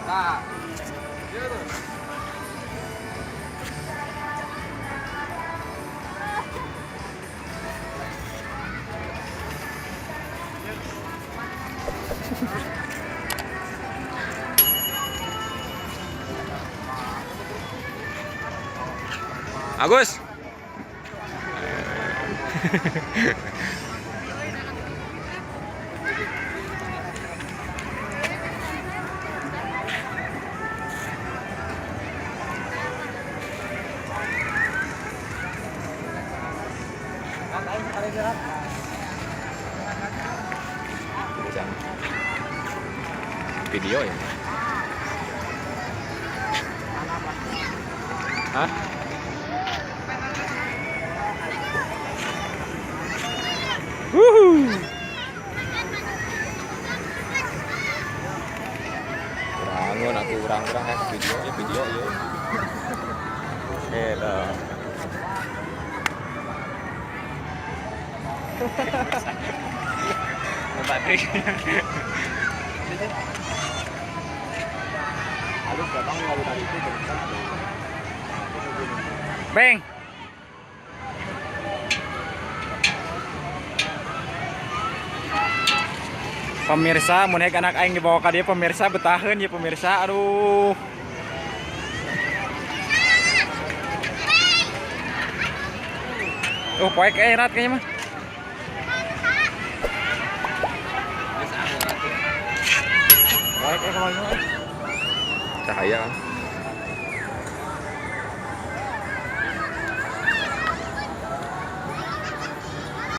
Nah, gitu. Agus. Video ya? Hah? Wuhu. Kurangun aku kurang-kurang video ya. Hello. Baterai. Beng. Pemirsa, mun anak aing dibawa ka dia pemirsa betaheun ya pemirsa. Aduh. Poek erat kayaknya mah. Poek kalau cahaya kan.